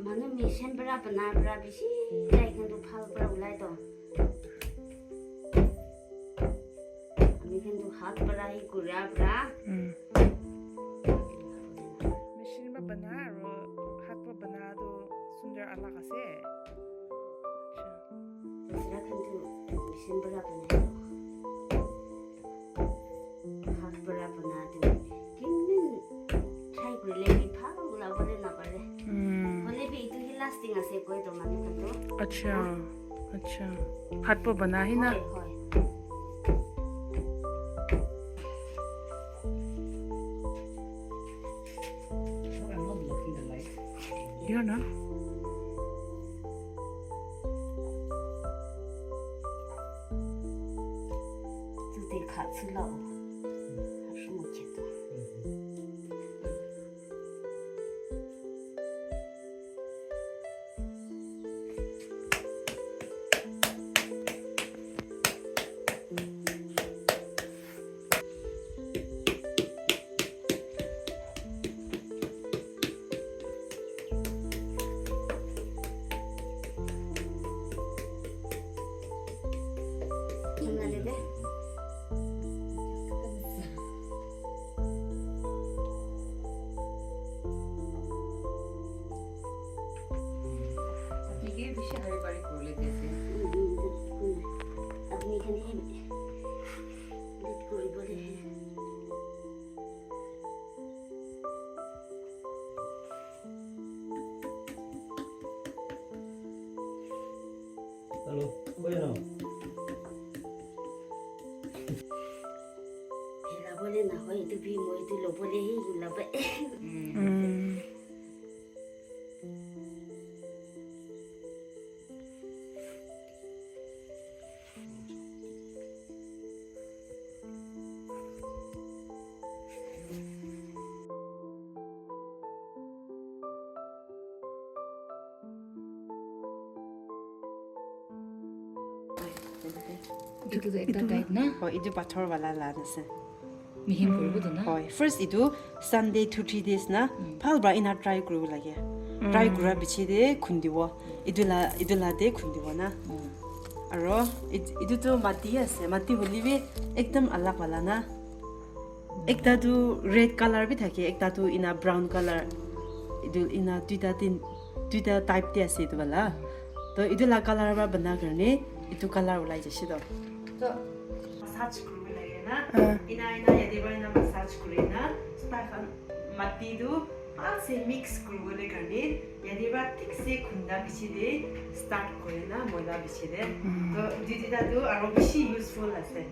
Mana mission berapa na berapa sih? Saya kan tu hal berapa ulai tu. Kami kan tu hal berapa ikut berapa. Machine ba bana aro hat ba bana do sundar ala kase. Saya kan tu mission berapa na. Hal berapa na tu. Kimin try boleh hal ulah boleh nak boleh. Boleh भी itu lasting ase koi to mana kan tu. अच्छा अच्छा hat ba bana hi na Hoi. I'm not blocking the light. ya na Tu deh kat selau. Harus macam tu. Mana deh? 이게 비싸게 바리 콜레데세. अपनी खनी कोई बोले Hello, bueno. हेला बोले ना हो itu भी मोई itu लो बोले ही गुला बे 이것도 एकटा टाइप ना 이두 바터 발라라는세. 미힘 걸고도 나 First 이두 Sunday 2-3 days 나 팔브라 이나 try 그루 라게. Try 그루 비치데 군디워. 이둘라데 군디워나. 아로 이두도 마티야세. 마티 볼리비 एकदम अलग वाला ना. एकटा तो रेड कलर भी থাকে एकटा तो इना ब्राउन कलर इदु इना दुईटा टाइप ते आसे इदु वाला तो इदुला कलर बा बना गर्ने इदु कलर उलाई जसि दो तो मसाज करू लागे ना इना यदि बना मसाज करेना स्टाफन मत्ती दु आसे मिक्स करू ले गर्ने यदि बा ठीक से खुंदा बिछि दे स्टार्ट करेना मोला बिछि दे तो दिदिदा दु आरो बिछि युजफुल आसे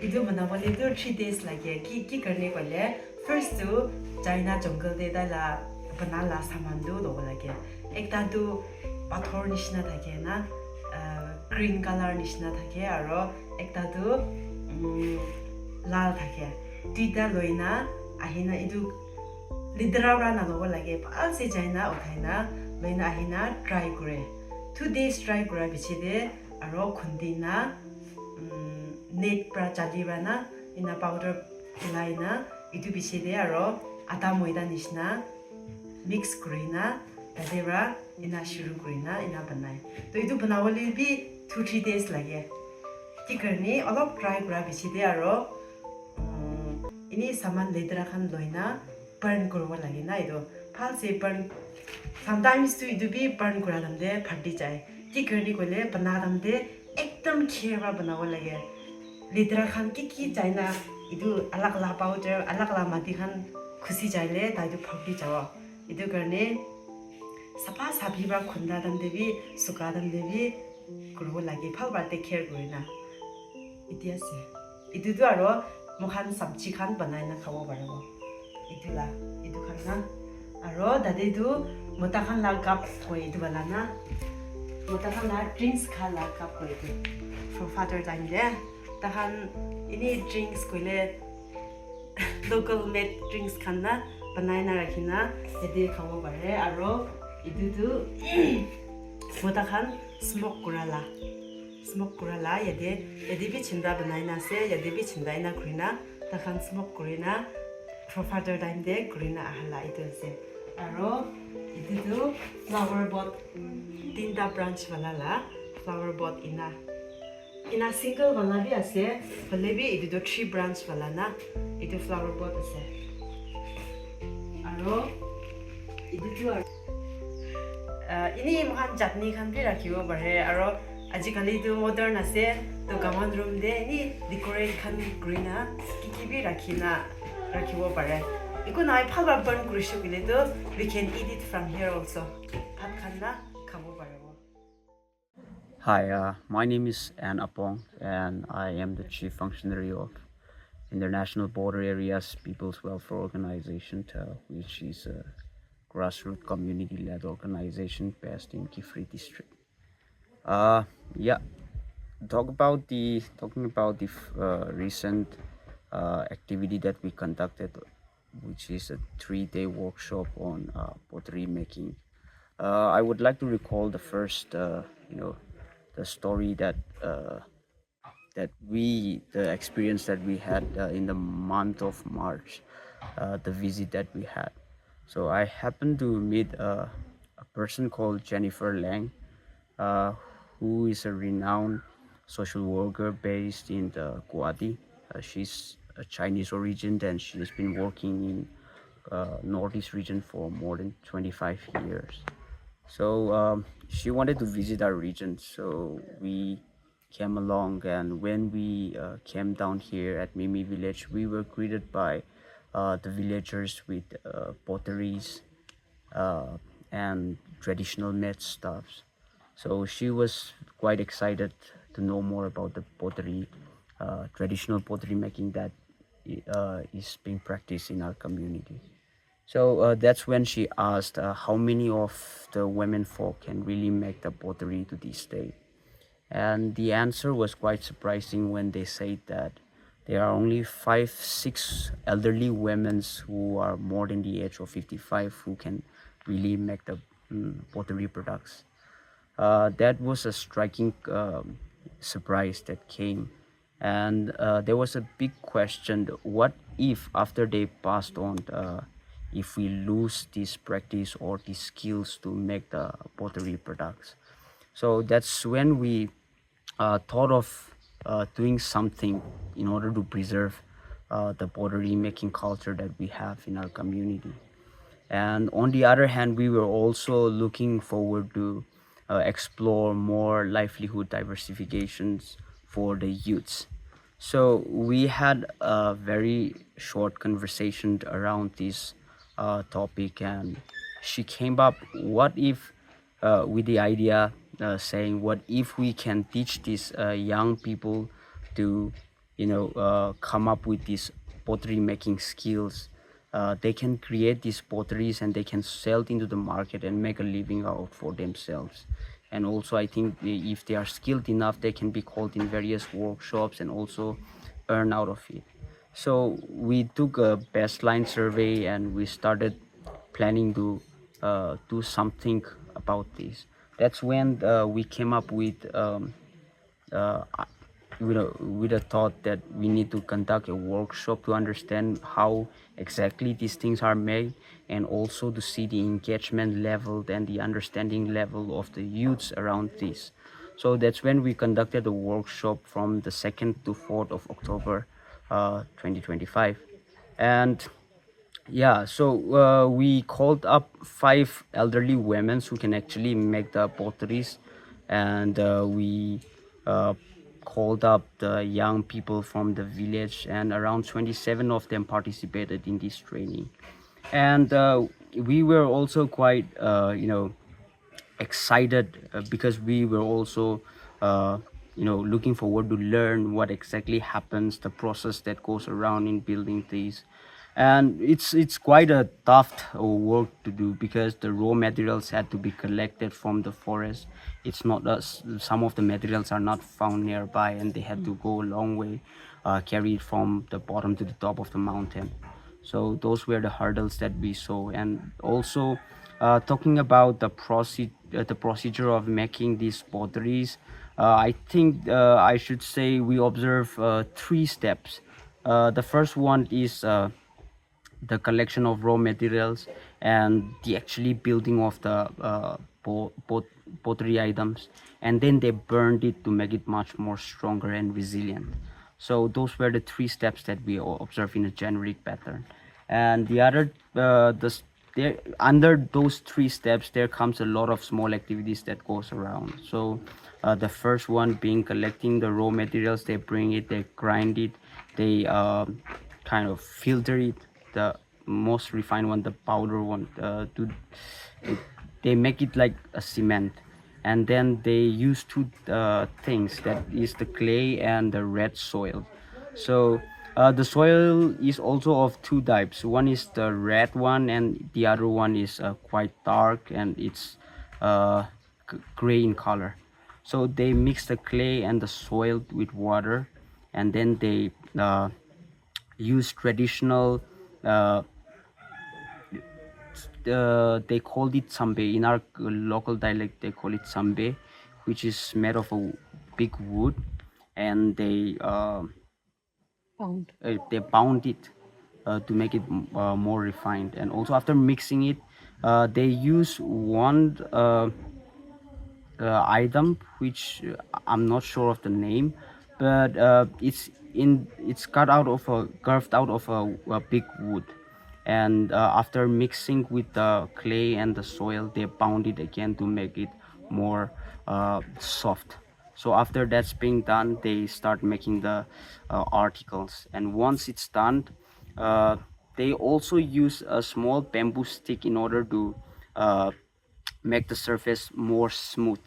इदु बनावले दु 3 days लागे की करने कोले फर्स्ट तो चाइना जंगल दे दाला बनाला सामान दु दो लागे एकटा दु पाथर निशना थाके ना ग्रीन कलर निशना थाके आरो एकटा दु लाल थाके दुइटा लइना आहिना इदु लिद्रावरा ना दो लागे पाल से चाइना उठाइना लइना आहिना ट्राई करे 2 days ट्राई करा बिछिदे आरो खुन्दिना नेट प्रा चालिबाना इना पाउडर लाइना इदु बिछिदे आरो आटा मैदा निशना मिक्स करिना तादेरा इना शुरू करिना इना बनाय तो इदु बनावले भी 2-3 days लागे की करनी अलग ट्राई करा बिछिदे आरो इनी सामान लेदरा खान लइना बर्न करवा लागे ना इदु फाल से बर्न समटाइम्स तो इदु भी बर्न करा दमदे फटी जाए की करनी कोले बना दमदे एकदम खेवा बनावा लागे लेदरा खान की चाइना इदु अलग ला पाउडर अलग ला माटी खान खुशी जाइले ताइदु फटी जावा इदु करने सफा साफीबा खुंदा दम देवी सुका दम देवी करबो लागि फाल बाटे केयर गरिना इतिहासे इदु दु आरो मखान सब्जी खान बनाइना खाबो बारबो इदुला इदु खाना आरो दादे दु मोता खान ला कप कोइ इदु बालाना मोता खान ला ड्रिंक्स खा ला कप कोइ इदु फॉर फादर टाइम दे ताहान इनी ड्रिंक्स कोइले लोकल मेड ड्रिंक्स खाना बनाइना राखिना यदि खाबो बारे आरो इदु मोता खान स्मोक कुराला यदि भी छिंदा बनाइना से यदि भी छिंदा इना खुइना takhan smoke kurina for further time de kurina ahala itu ase aro itu tu flower pot tinta branch wala la flower pot ina single wala bi ase hole bi itu tu 3 branch wala na itu flower pot ase aro itu tu ini mohan chutney khan bi rakhibo bare aro ajikali tu modern ase to common room de ni decorate khan kurina kiki bi rakhibo bare iku nai phalba burn kurishu bile to we can eat it from here also bhat khan na khabo parebo. Hi, my name is An Apong, and I am the Chief Functionary of International Border Areas People's Welfare Organization, which is a grassroots community-led organization based in Kifri district. Yeah, talking about the recent activity that we conducted, which is a 3-day workshop on pottery making. I would like to recall the first, the story that the experience that we had in the month of March, the visit that we had. So I happened to meet a person called Jennifer Lang, who is a renowned social worker based in the Guwahati. She's a Chinese origin, and she has been working in Northeast region for more than 25 years. So she wanted to visit our region, so we came along, and when we came down here at Mimi village, we were greeted by the villagers with potteries and traditional made stuffs. So she was quite excited to know more about the pottery, traditional pottery making that is being practiced in our community. So that's when she asked how many of the women folk can really make the pottery to this day. And the answer was quite surprising when they said that there are only 5-6 elderly women who are more than the age of 55 who can really make the pottery products. That was a striking surprise that came. And there was a big question, what if after they passed on, if we lose this practice or these skills to make the pottery products? So that's when we thought of doing something in order to preserve the pottery making culture that we have in our community. And on the other hand, we were also looking forward to explore more livelihood diversifications for the youths. So we had a very short conversation around this topic, and she came up with the idea saying, what if we can teach these young people to come up with these pottery making skills. They can create these potteries and they can sell it into the market and make a living out for themselves. And also I think if they are skilled enough, they can be called in various workshops and also earn out of it. So we took a baseline survey and we started planning to do something about this. That's when we came up with a thought that we need to conduct a workshop to understand how exactly these things are made, and also to see the engagement level and the understanding level of the youths around this. So that's when we conducted a workshop from the 2nd to 4th of October 2025. And yeah, so we called up 5 elderly women who can actually make the potteries, and we called up the young people from the village, and around 27 of them participated in this training. And we were also quite excited because we were also looking forward to learn what exactly happens, the process that goes around in building these. And it's quite a tough work to do because the raw materials had to be collected from the forest. It's not some of the materials are not found nearby, and they had to go a long way, carry it from the bottom to the top of the mountain. So those were the hurdles that we saw. And also talking about the procedure of making these potteries, I think I should say we observe 3 steps. The first one is the collection of raw materials and the actually building of the pottery items, and then they burned it to make it much more stronger and resilient. So those were the 3 steps that we observe in a generic pattern. And the other there, under those 3 steps there comes a lot of small activities that goes around. So the first one being collecting the raw materials. They bring it, they grind it, they kind of filter it, the most refined one, the powder one, they make it like a cement, and then they use 2 things, that is the clay and the red soil. So the soil is also of 2 types. One is the red one, and the other one is quite dark, and it's gray in color. So they mix the clay and the soil with water, and then they use traditional they called it sambe. In our local dialect they call it sambe, which is made of a big wood, and they pound it to make it more refined. And also after mixing it, they use one item which I'm not sure of the name, but it's cut out of carved out of a big wood, and after mixing with the clay and the soil, they pound it again to make it more soft. So after that's being done, they start making the articles, and once it's done, they also use a small bamboo stick in order to make the surface more smooth.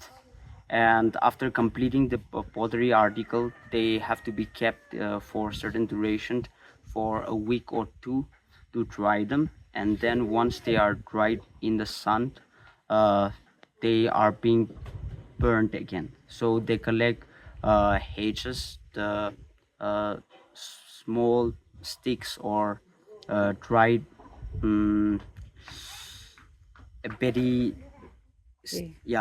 And after completing the pottery article, they have to be kept for certain duration, for a week or 2, to dry them. And then once they are dried in the sun, they are being burned again. So they collect hedges, the small sticks, or dried berry,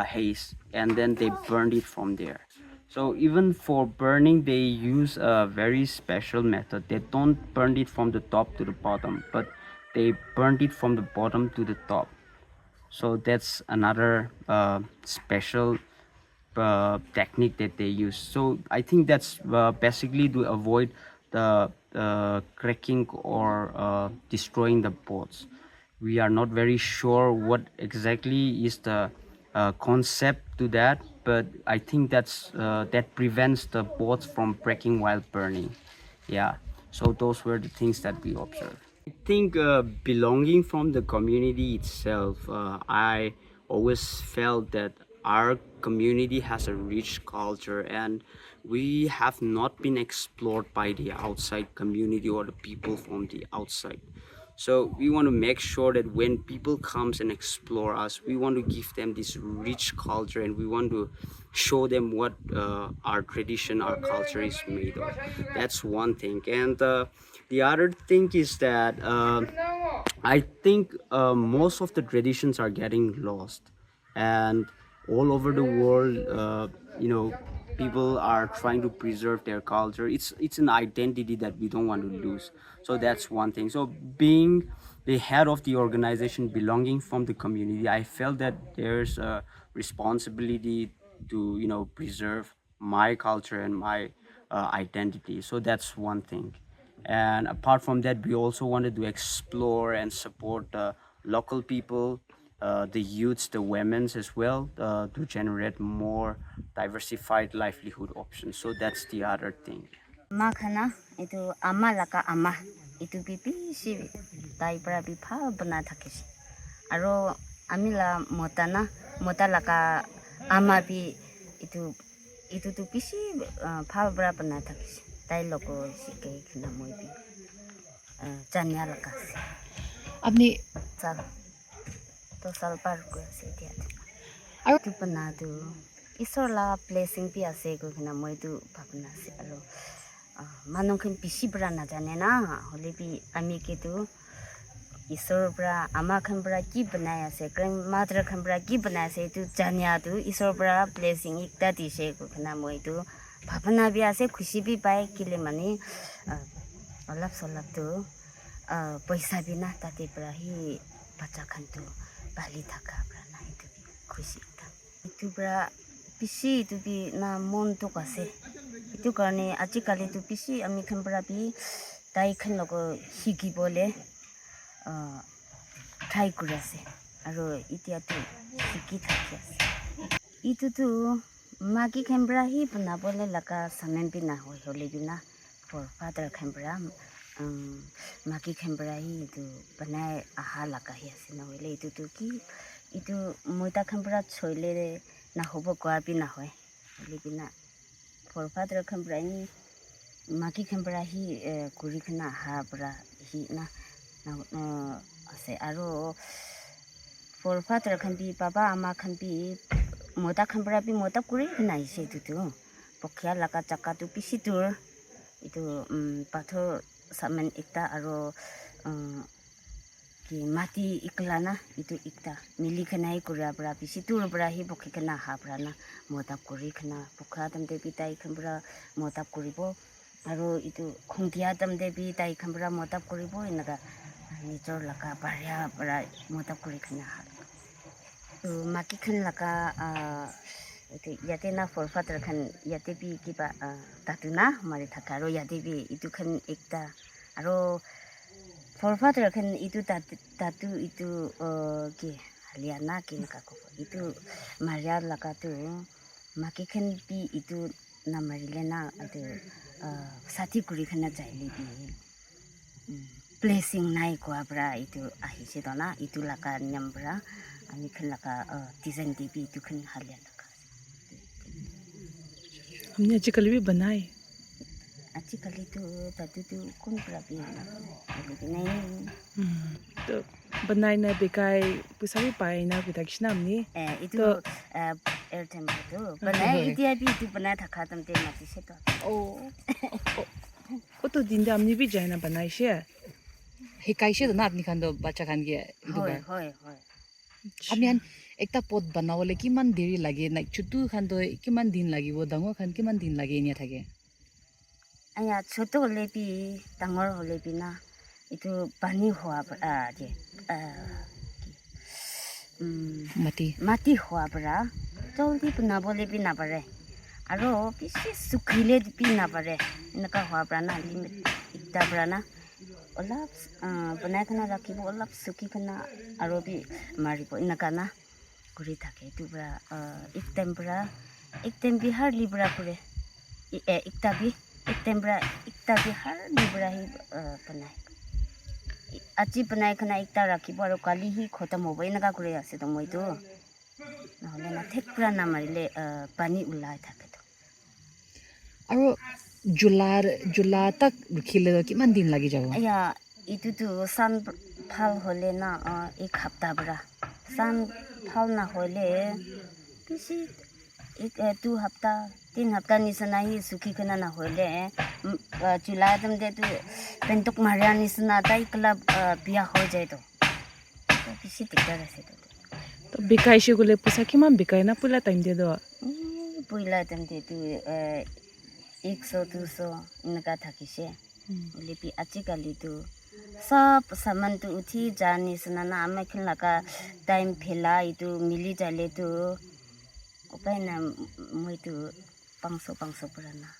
haze, and then they burned it from there. So even for burning, they use a very special method. They don't burn it from the top to the bottom, but they burned it from the bottom to the top. So that's another special technique that they use. So I think that's basically to avoid the cracking or destroying the pots. We are not very sure what exactly is the concept to that, but I think that's that prevents the pots from breaking while burning. Yeah, so those were the things that we observed. I think belonging from the community itself, I always felt that our community has a rich culture, and we have not been explored by the outside community or the people from the outside. So we want to make sure that when people comes and explore us, we want to give them this rich culture, and we want to show them what our tradition, our culture is made of. That's one thing. And the other thing is that I think most of the traditions are getting lost, and all over the world, people are trying to preserve their culture. It's an identity that we don't want to lose. So that's one thing. So being the head of the organization, belonging from the community, I felt that there's a responsibility to preserve my culture and my identity. So that's one thing. And apart from that, we also wanted to explore and support the local people, the youths, the women's as well, to generate more diversified livelihood options. So that's the other thing. Makana itu ama laka ama itu pipi si tai pra bipa bana thakis. Aro amila mota laka ama bi itu tu pisi pha bra bana thakis. Tai loko sikai khna moi bi chanya laka. आपने Sal to sal par ko se dia. Aro tu bana tu isola blessing pi ase ko khna moi tu bhapna se aro manong khin pisi bra na jane na hole bi ami ke tu isor bra ama khan bra ki banaya se grandmother khan bra ki banaya se tu janya tu isor bra blessing ikta ti se ko khna moi tu bhapna bi ase khushi bi pai kile mani olap solap tu paisa bina tati berahi baca kantu bali thaka berana itu khushi ta itu bera pisi itu bi na mon tu kase itu karne aji kali tu pisi ami kan berabi tai kan logo higi bole try kurase aro itia tu higi thakiase itu tu magi kan berahi puna bole laka samen bina hole bina for father kan beram maki khembrai itu panai aha laka hiase na hoile itu tu ki itu moita khembra choile na hobo kwa bi na hoy hoile bina for father khembrai ni maki khembra hi kuri khna ha bra hi na ase aro for father khambi baba ama khambi moita khembra bi mota kuri khna ise tu tu pokya laka chaka tu pisi tur itu pathor saman ikta aro ki mati iklana itu ikta mili khanai kuria bra pisi tur bra hi bokhi kana ha bra na motap kuri khana bukha tamde pitai khambra motap kuribo aro itu khungtia tamde bi tai khambra motap kuribo inaga nichor laka barya bra motap kuri khana ha tu maki khan laka itu yate na for father khan yate bi kiba tatuna mari thakaro yate bi itu khan ekta aro for father khan itu tatu itu ki haliana ki nakako itu maria laka tu maki khan bi itu na marile na itu sati kuri khana jaili bi blessing nai ko abra itu ahise dona itu laka nyambra ani khan laka design debi itu khan haliana हमने आजकल भी बनाए आजकल तो तू तो कौन problem है लेकिन नहीं तो बनाए ना बेकाय पैसा भी पाए ना कुछ किसना हमने itu airtime itu बनाए इतिया भी itu बना था खत्म ते माती से तो वो तो दिन दा हमने भी जाए ना बनाए से हिकाइसे ना अपनी खान दो बच्चा खान के होय होय होय अपनी खान एकता पॉट बनावले किमान देरी लागे ना छुटू खान दो किमान दिन लागिब डांगो खान किमान दिन लागे इनिया थाके आया छोटो होले भी डांगर होले भी ना itu pani hoa je mati hoa bra joldi puna bole bi na pare aro pisi sukhile bi na pare inaka hoa bra na limit ikta bra na olap banai kana rakhibo olap sukhi kana aro bi maribo inaka na kuri thake tu bra ek time bi hardly bra kure ikta bi hardly bra hi banai achi banai khana ekta rakhibo aro kali hi khotam hobo inaka kure ase to moi to nahole na thek pura na marile pani ulai thake to aro जुला तक रुखिले तो किमान दिन लगी जाबो या itu tu san phal hole na ek hafta bra san phal na hole kisi ek 2 hafta 3 hafta ni sana hi sukhi kana na hole chula dam de tu pentuk maria ni sana tai club biya ho jay to kisi tikar ase तो बेकाय से गोले पैसा किमान बेकाय ना पुला time दे दो puila dam de tu 100-200 इनका थकिसे लेपि आजिकली तो सब सामान तो उठी जानी सना आमे खिला का टाइम फेला इतु मिली जाले तो उपाय ना moi तो 500 पुराना